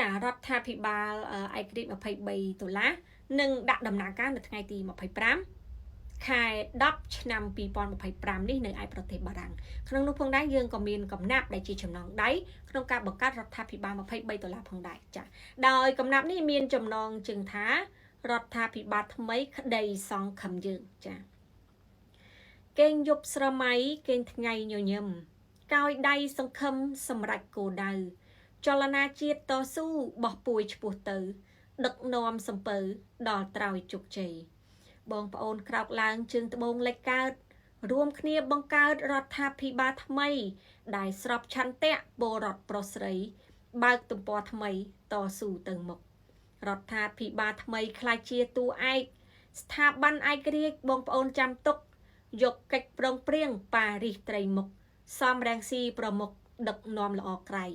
រដ្ឋាភិបាលឯករាជ្យ$23នឹងដាក់ដំណើរការនៅថ្ងៃទី25ខែ10ឆ្នាំ2025នេះនៅឯប្រទេសបារាំងក្នុងនោះផងដែរយើងក៏មានកំណាប់ដែលជាចំណងដៃក្នុងការបង្កើតរដ្ឋាភិបាល$23ផងដែរចា៎ដោយកំណាប់នេះមានចំណងជើងថារដ្ឋាភិបាលថ្មីក្តីសង្ឃឹមយើងចា៎គេងយប់ស្រមៃគេងថ្ងៃញញឹមកោយដៃសង្ឃឹមសម្រេចគោលដៅចលនាជាតិតស៊ូបោះពួយឆ្ពោះទៅដឹកនាំសំពៅដល់ត្រើយជោគជ័យបងប្អូនក្រោកឡើងជើងត្បូងលេចកើតរួមគ្នាបង្កើតរដ្ឋាភិបាលថ្មីដែលស្របឆន្ទៈពលរដ្ឋប្រុសស្រីបើកទំព័រថ្មីតស៊ូទៅមុខរដ្ឋាភិបាលថ្មីក្លាយជាតួឯកស្ថាប័នឯករាជ្យបងប្អូនចាំទុកយកកិច្ចប្រឹងប្រែងប៉ារីសត្រីមុខសំរងស៊ីប្រមុខដឹកនាំល្អក្រៃ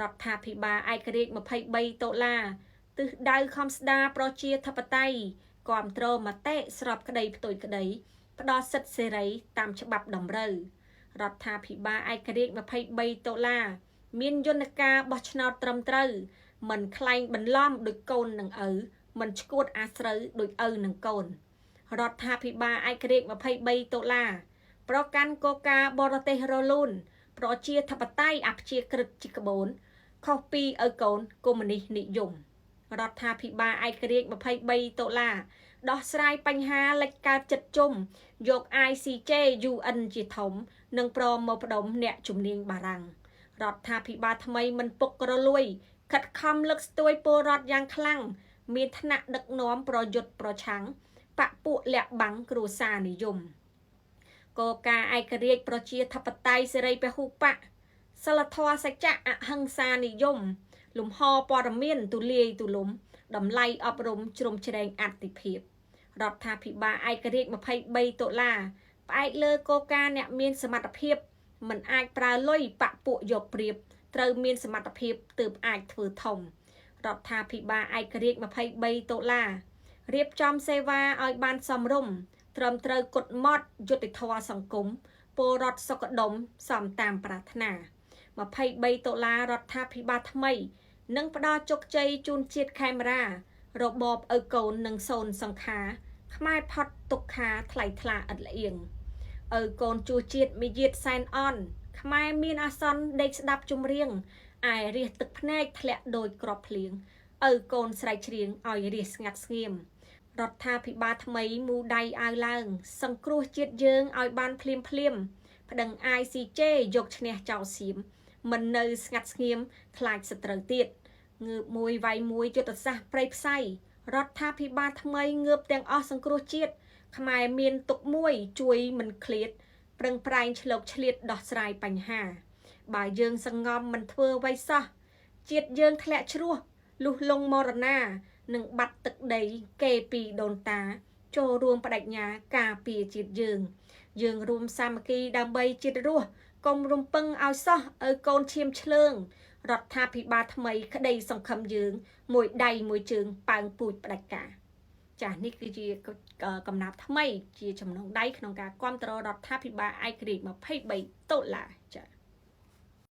រដ្ឋាភិបាលឯករាជ្យ$23ទិសដៅខំស្ដារប្រជាធិបតេយ្យគ្រប់គ្រងមតិស្របក្តីផ្ទុយក្តីផ្ដល់សិទ្ធិសេរីតាមច្បាប់តម្រូវរដ្ឋាភិបាលឯករាជ្យ$23មានយន្តការបោះឆ្នោតត្រឹមត្រូវមិនខ្លែងបន្លំដូចកូននឹងឪមិនឈួតអាស្រូវដូចឪនឹងកូនរដ្ឋាភិបាលឯករាជ្យ$23ប្រកាន់គោលការណ៍បរទេសរលូនប្រជាធិបតេយ្យអព្យាក្រឹតជាក្បូនខុសពីឪកូនកុម្មុយនីសនិយមរដ្ឋាភិបាលឯករាជ្យ$23ដោះស្រាយបញ្ហាលិចកើតចិត្តជុំយក ICJ UN ជាធំនិងព្រមមកផ្ដុំអ្នកជំនាញបារាំងរដ្ឋាភិបាលថ្មីមិនពុករលួយខិតខំលើកស្ទួយពលរដ្ឋយ៉ាងខ្លាំងមានឋានៈដឹកនាំប្រយុទ្ធប្រឆាំងបកពួកលាក់បាំងគ្រួសារនិយមគោលការណ៍ឯករាជ្យប្រជាធិបតេយ្យសេរីពហុបកសិលធម៌សច្ចៈអហិង្សានិយមលំហព័ត៌មានទូលាយទូលំតម្លៃអប់រំជ្រុំជ្រែងអតិភិបរដ្ឋាភិបាលឯករាជ្យ$23ផ្អែកលើគោលការណ៍អ្នកមានសមត្ថភាពមិនអាចប្រើលុយបាក់ពួកយកប្រៀបត្រូវមានសមត្ថភាពទើបអាចធ្វើធំរដ្ឋាភិបាលឯករាជ្យ$23រៀបចំសេវាឲ្យបានសមរម្យត្រឹមត្រូវកុដម៉ត់យុត្តិធម៌សង្គមពលរដ្ឋសុខដុមសមតាមប្រាថ្នា$23រដ្ឋាភិបាលថ្មីនឹងផ្ដល់ជោគជ័យជូនជាតិខេមរារបបឪកូននិងសូនសង្ខាខ្មែរផុតទុក្ខាថ្លៃថ្លាឥតល្អៀងឪកូនជួជាតិមាយាទសែនអន់ខ្មែរមានអាសន្នដេកស្ដាប់ចម្រៀងឯរះទឹកភ្នែកធ្លាក់ដូចក្របភ្លៀងឪកូនស្រែកច្រៀងឲ្យរះស្ងាត់ស្ងៀមរដ្ឋាភិបាលថ្មីមូដៃអាវឡើងសង្គ្រោះជាតិយើងឲ្យបានភ្លាមប្តឹង ICJ យកឈ្នះចោលសៀមមិននៅស្ងាត់ស្ងៀមខ្លាចសត្រូវទៀតងើបមួយវាយមួយយុទ្ធសាស្ត្រប្រៃផ្សៃរដ្ឋាភិបាលថ្មីងើបទាំងអស់សង្គ្រោះជាតិខ្មែរមានទុកមួយជួយមិនឃ្លាតប្រឹងប្រែងឆ្លូកឆ្លៀតដោះស្រាយបញ្ហាបើយើងសង្ងំមិនធ្វើអ្វីសោះជាតិយើងធ្លាក់ជ្រោះលុះលង់មរណានឹងបាត់ទឹកដីគេពីដូនតាចូលរួមបដិញ្ញាការពារជាតិយើងរួមសាមគ្គីដើម្បីជាតិរស់កុំរំពឹងឲ្យសោះឲ្យកូនឈាមឆ្លើងរដ្ឋាភិបាលថ្មីក្តីសង្ឃឹមយើងមួយដៃមួយជើងប៉ើងពូជផ្ដាច់ការចាស់នេះគឺជាកំណាព្យថ្មីជាចំណងដៃក្នុងការគ្រប់គ្រងរដ្ឋាភិបាលឯករាជ្យ$23ចា៎